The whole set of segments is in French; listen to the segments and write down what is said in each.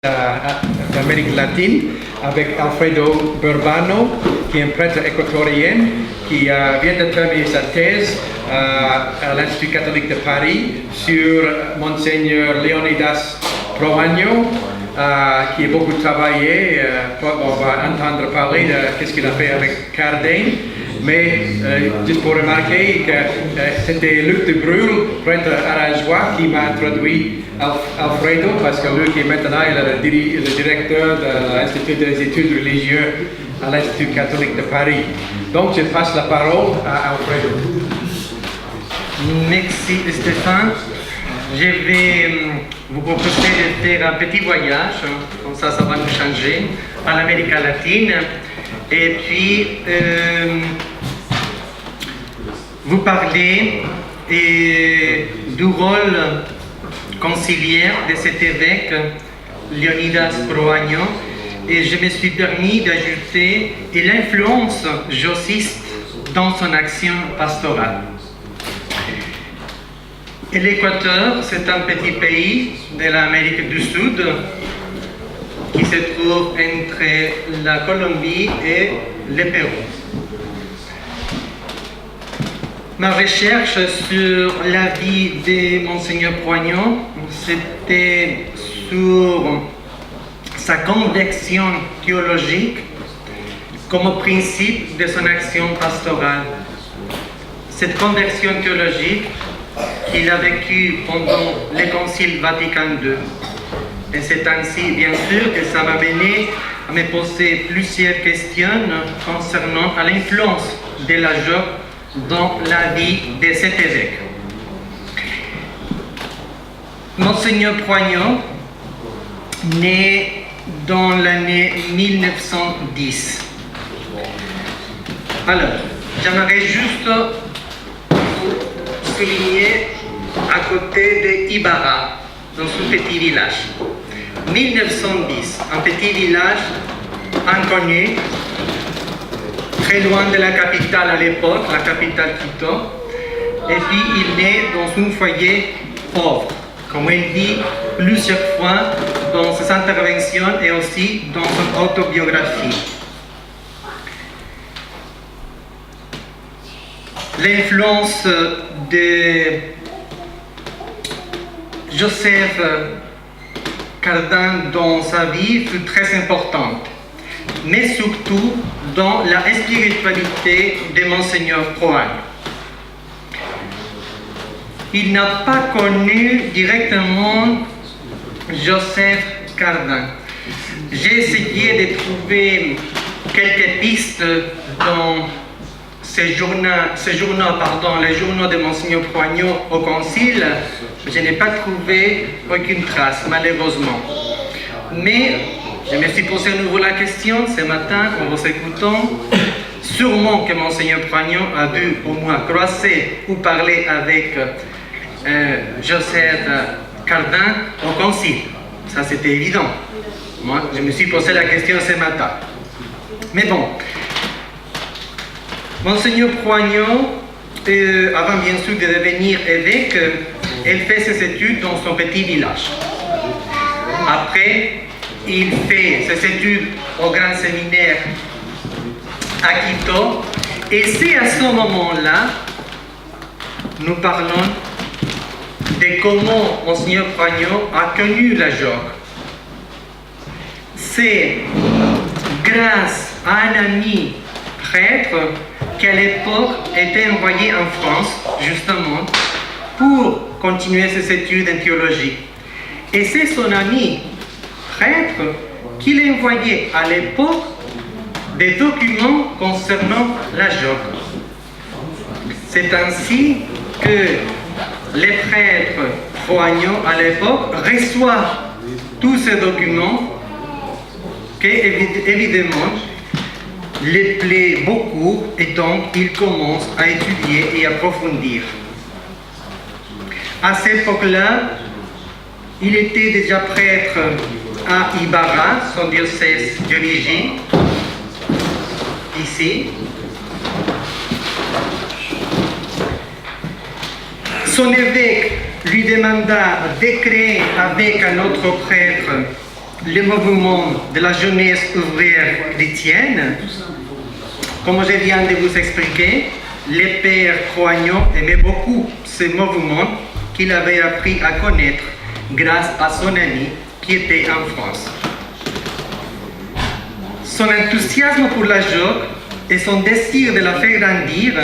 d'Amérique latine avec Alfredo Burbano, qui est un prêtre équatorien qui vient de terminer sa thèse à l'Institut catholique de Paris sur Monseigneur Leonidas Proagno, qui a beaucoup travaillé. On va entendre parler de ce qu'il a fait avec Cardin. Mais juste pour remarquer que c'était Luc de Brul, prêtre arageois, qui m'a introduit Alfredo, parce que Luc est maintenant le directeur de l'Institut des études religieuses à l'Institut catholique de Paris. Donc je passe la parole à Alfredo. Merci Stéphane. Je vais vous proposer de faire un petit voyage, comme ça va nous changer, à l'Amérique latine. Et puis, vous parler du rôle conciliaire de cet évêque, Leonidas Proagno, et je me suis permis d'ajouter l'influence jossiste dans son action pastorale. Et l'Équateur, c'est un petit pays de l'Amérique du Sud qui se trouve entre la Colombie et le Pérou. Ma recherche sur la vie de Monseigneur Proagno, c'était sur sa conversion théologique comme principe de son action pastorale. Cette conversion théologique qu'il a vécue pendant le Concile Vatican II. Et c'est ainsi, bien sûr, que ça m'a mené à me poser plusieurs questions concernant l'influence de la joie dans la vie de cet évêque. Monseigneur Proagno, né dans l'année 1910. Alors, j'aimerais juste souligner à côté de Ibarra, dans ce petit village. 1910, un petit village inconnu, très loin de la capitale à l'époque, la capitale Quito, et puis il naît dans un foyer pauvre, comme il dit plusieurs fois dans ses interventions et aussi dans son autobiographie. L'influence de Joseph Cardin dans sa vie fut très importante, mais surtout dans la spiritualité de Monseigneur Proagno. Il n'a pas connu directement Joseph Cardin. J'ai essayé de trouver quelques pistes dans les journaux de Monseigneur Proagno au Concile. Je n'ai pas trouvé aucune trace, malheureusement. Mais je me suis posé à nouveau la question ce matin en vous écoutant. Sûrement que Monseigneur Proagno a dû au moins croiser ou parler avec Joseph Cardin au Concile. Ça, c'était évident. Moi, je me suis posé la question ce matin. Mais bon, Monseigneur Proagno, avant bien sûr de devenir évêque, il fait ses études dans son petit village. Après, il fait ses études au grand séminaire à Quito. Et c'est à ce moment-là, nous parlons de comment Monseigneur Proagno a connu la joie. C'est grâce à un ami prêtre qui à l'époque était envoyé en France, justement, pour continuer ses études en théologie. Et c'est son ami prêtre qui l'a envoyé à l'époque des documents concernant la joie. C'est ainsi que les prêtres Proagno à l'époque reçoivent tous ces documents qui évidemment les plaît beaucoup et donc il commence à étudier et approfondir. À cette époque-là, il était déjà prêtre à Ibarra, son diocèse d'origine, ici. Son évêque lui demanda de créer avec un autre prêtre le mouvement de la jeunesse ouvrière chrétienne. Comme je viens de vous expliquer, le père Croagnon aimait beaucoup ce mouvement qu'il avait appris à connaître grâce à son ami qui était en France. Son enthousiasme pour la joie et son désir de la faire grandir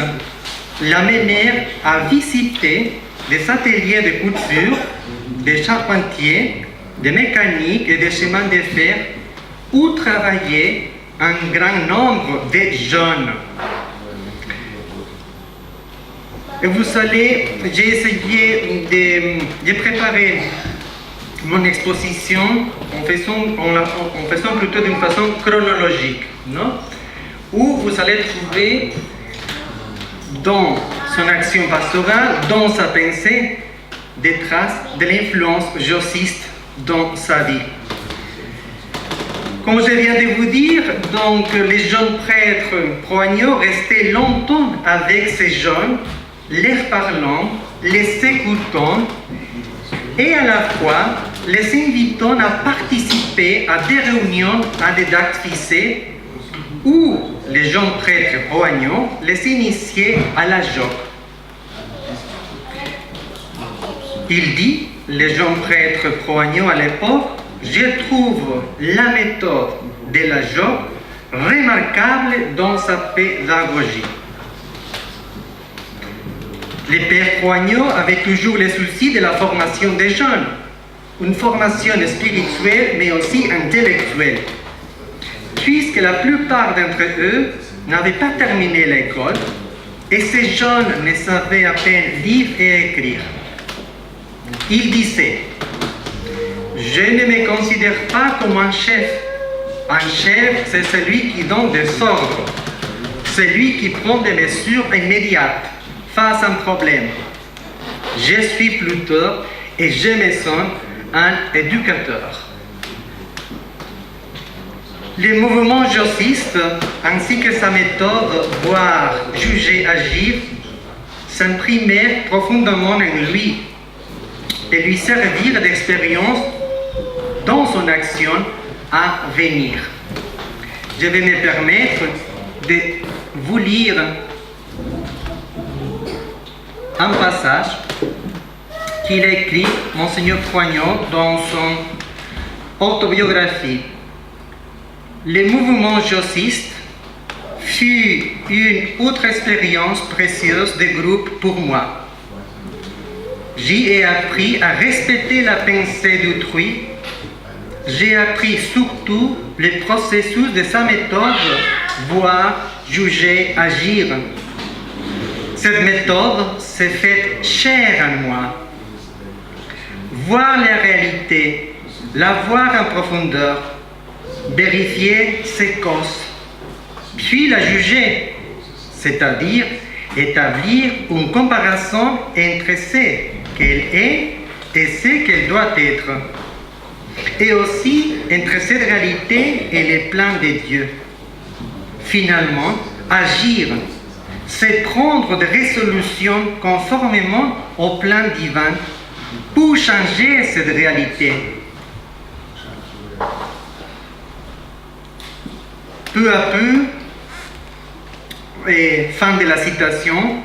l'amenèrent à visiter des ateliers de couture, des charpentiers, des mécaniques et des chemins de fer où travaillaient un grand nombre de jeunes. Et vous savez, j'ai essayé de préparer mon exposition en faisant plutôt d'une façon chronologique, non? Où vous allez trouver dans son action pastorale, dans sa pensée, des traces de l'influence jossiste dans sa vie. Comme je viens de vous dire, donc, les jeunes prêtres proagnaux restaient longtemps avec ces jeunes, les parlant, les écoutant et à la fois les invitant à participer à des réunions, à des dates fixées où les jeunes prêtres proagnaux les initiaient à la joie. Il dit, les jeunes prêtres proagnaux à l'époque, je trouve la méthode de la joie remarquable dans sa pédagogie. Les pères Proagnaux avaient toujours le souci de la formation des jeunes, une formation spirituelle mais aussi intellectuelle, puisque la plupart d'entre eux n'avaient pas terminé l'école et ces jeunes ne savaient à peine lire et écrire. Il disait, je ne me considère pas comme un chef. Un chef, c'est celui qui donne des ordres, celui qui prend des mesures immédiates face à un problème. Je suis plutôt, et je me sens, un éducateur. Le mouvement jossiste, ainsi que sa méthode, voir, juger, agir, s'imprimaient profondément en lui et lui servir d'expérience dans son action à venir. Je vais me permettre de vous lire un passage qu'il a écrit Monseigneur Proagnaux dans son autobiographie. Le mouvement jossiste fut une autre expérience précieuse de groupe pour moi. J'y ai appris à respecter la pensée d'autrui. J'ai appris surtout le processus de sa méthode, voir, juger, agir. Cette méthode s'est faite chère à moi. Voir la réalité, la voir en profondeur, vérifier ses causes, puis la juger, c'est-à-dire établir une comparaison entre ce qu'elle est et ce qu'elle doit être, et aussi entre cette réalité et les plans de Dieu. Finalement, agir, c'est prendre des résolutions conformément au plan divin pour changer cette réalité. Peu à peu, et fin de la citation,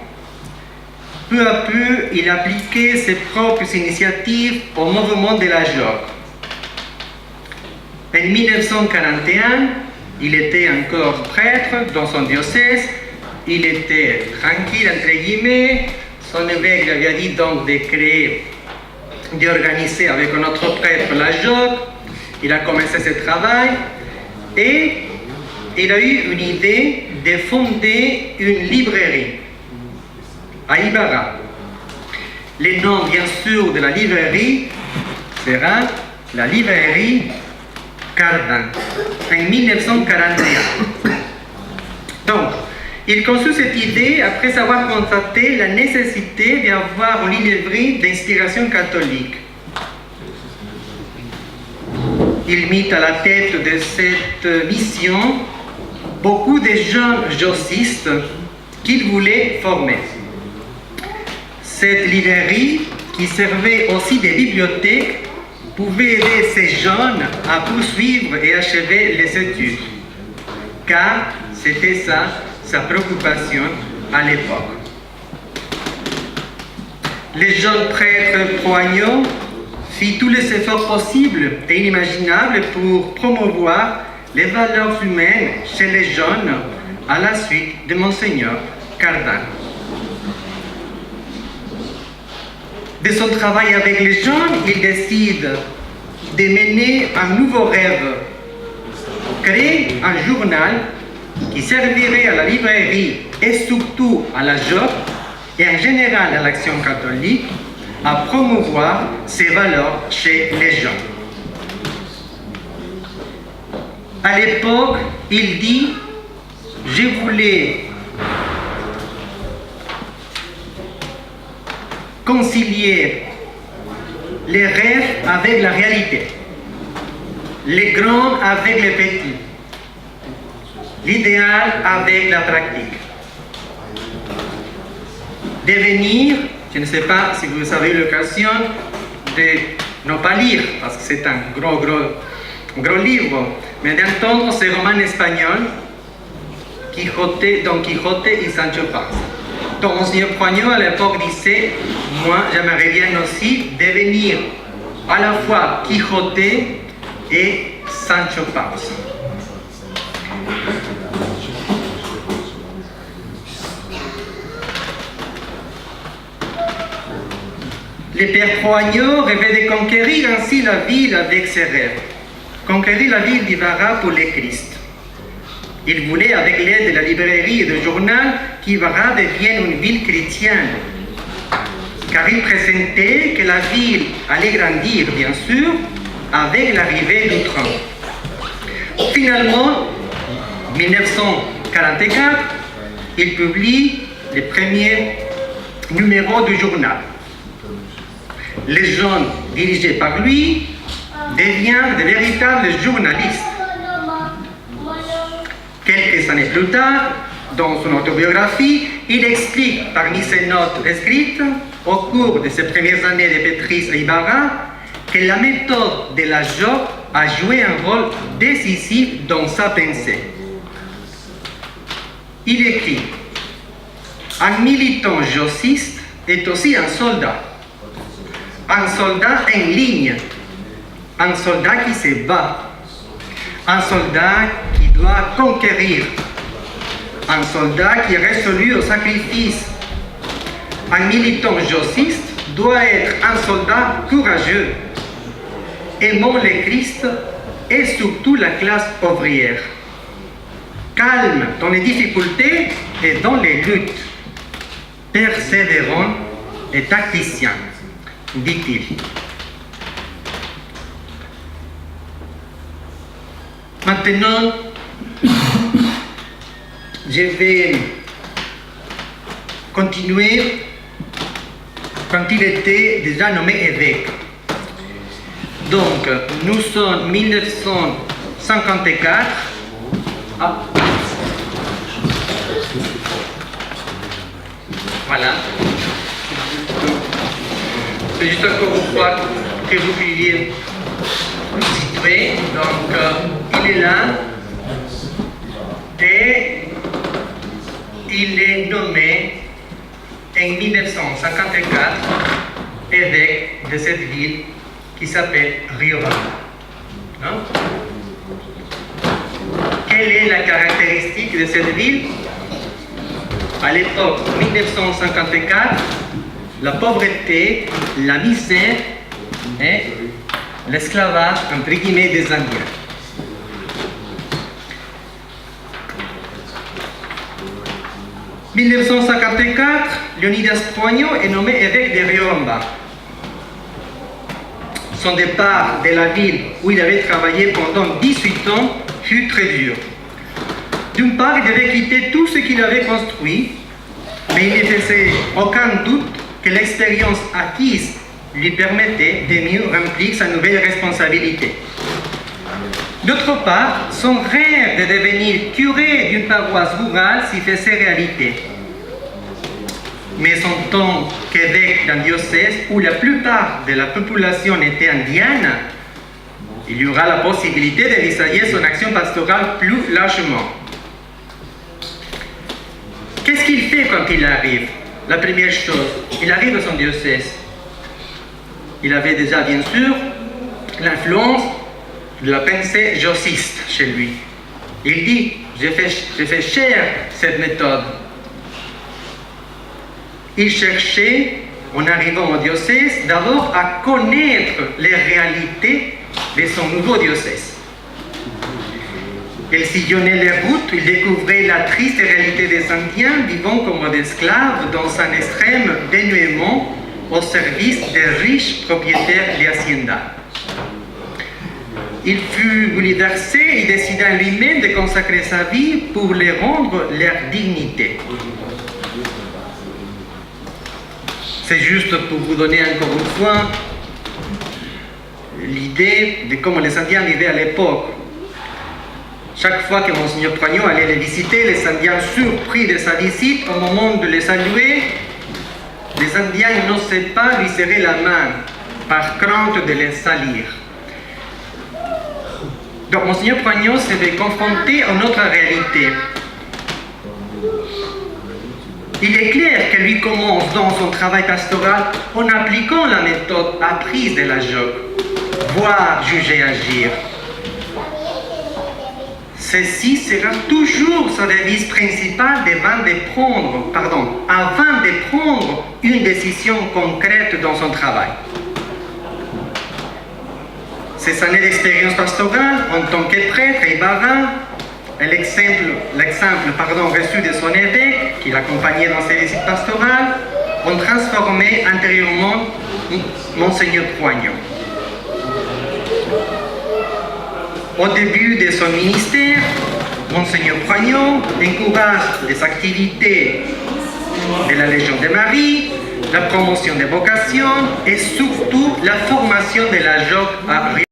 peu à peu, il appliquait ses propres initiatives au mouvement de la joie. En 1941, il était encore prêtre dans son diocèse, il était tranquille, entre guillemets, son évêque lui avait dit donc de créer, d'organiser avec un autre prêtre la joie, il a commencé ce travail et il a eu une idée de fonder une librairie à Ibarra. Le nom, bien sûr, de la librairie sera la librairie Cardan, en 1941. Donc, il conçut cette idée après avoir constaté la nécessité d'avoir une librairie d'inspiration catholique. Il mit à la tête de cette mission beaucoup de jeunes jossistes qu'il voulait former. Cette librairie, qui servait aussi de bibliothèque, pouvait aider ces jeunes à poursuivre et achever les études, car c'était ça sa préoccupation à l'époque. Le jeune prêtre Proagno fit tous les efforts possibles et inimaginables pour promouvoir les valeurs humaines chez les jeunes à la suite de Monseigneur Cardin. De son travail avec les jeunes, il décide de mener un nouveau rêve, créer un journal qui servirait à la librairie et surtout à la JOP et en général à l'Action catholique à promouvoir ces valeurs chez les gens. À l'époque, il dit « Je voulais concilier les rêves avec la réalité, les grands avec les petits, l'idéal avec la pratique. Devenir, je ne sais pas si vous avez eu l'occasion de ne pas lire, parce que c'est un gros livre, mais d'entendre ces romans espagnols, Don Quijote et Sancho Panza. Donc, Monseigneur Proagno à l'époque disait, moi j'aimerais bien aussi devenir à la fois Quijote et Sancho Panza. Le père Proagno rêvait de conquérir ainsi la ville avec ses rêves, conquérir la ville d'Ibarra pour le Christ. Il voulait, avec l'aide de la librairie et du journal, qu'Ibarra devienne une ville chrétienne, car il pressentait que la ville allait grandir, bien sûr, avec l'arrivée du train. Finalement, en 1944, il publie le premier numéro du journal. Les jeunes dirigés par lui deviennent de véritables journalistes. Quelques années plus tard, dans son autobiographie, il explique parmi ses notes écrites au cours de ses premières années de pétrise à Ibarra que la méthode de la JOP a joué un rôle décisif dans sa pensée. Il écrit « Un militant jociste est aussi un soldat en ligne, un soldat qui se bat, un soldat qui doit conquérir, un soldat qui est résolu au sacrifice. Un militant jociste doit être un soldat courageux, aimant le Christ et surtout la classe ouvrière, calme dans les difficultés et dans les luttes, persévérant et tacticien, dit-il. Maintenant, je vais continuer quand il était déjà nommé évêque. Donc, nous sommes en 1954. Voilà. C'est juste encore pour voir que vous puissiez vous situer. Donc, il est là et il est nommé en 1954 évêque de cette ville qui s'appelle Riobamba. Quelle est la caractéristique de cette ville? À l'époque 1954, la pauvreté, la misère et l'esclavage, entre guillemets, des Indiens. En 1954, Leonidas Proagno est nommé évêque de Riobamba. Son départ de la ville où il avait travaillé pendant 18 ans fut très dur. D'une part, il devait quitter tout ce qu'il avait construit, mais il ne faisait aucun doute que l'expérience acquise lui permettait de mieux remplir sa nouvelle responsabilité. D'autre part, son rêve de devenir curé d'une paroisse rurale s'y faisait réalité. mais en tant qu'évêque d'un diocèse où la plupart de la population était indienne, il y aura la possibilité d'envisager son action pastorale plus largement. Qu'est-ce qu'il fait quand il arrive? La première chose, il arrive à son diocèse. Il avait déjà, bien sûr, l'influence de la pensée jossiste chez lui. Il dit, j'ai fait cher cette méthode. Il cherchait, en arrivant au diocèse, d'abord à connaître les réalités de son nouveau diocèse. Il sillonnait les routes, il découvrait la triste réalité des Indiens vivant comme des esclaves dans un extrême dénuement au service des riches propriétaires des haciendas. Il fut bouleversé et décida lui-même de consacrer sa vie pour les rendre leur dignité. C'est juste pour vous donner encore une fois l'idée de comment les Indiens vivaient à l'époque. Chaque fois que Monseigneur Poignot allait les visiter, les Indiens surpris de sa visite, au moment de les saluer, les Indiens n'osaient pas lui serrer la main par crainte de les salir. Donc Monseigneur Poignot s'est confronté à notre réalité. Il est clair que lui commence dans son travail pastoral en appliquant la méthode apprise de la JOC, voir, juger, agir. Ceci sera toujours sa devise principale avant de prendre une décision concrète dans son travail. Ses années d'expérience pastorale en tant que prêtre et marin, et l'exemple reçu de son évêque, qui l'accompagnait dans ses visites pastorales, ont transformé intérieurement Monseigneur Poignot. Au début de son ministère, Monseigneur Poignot encourage les activités de la Légion de Marie, la promotion des vocations et surtout la formation de la JOC à Rio.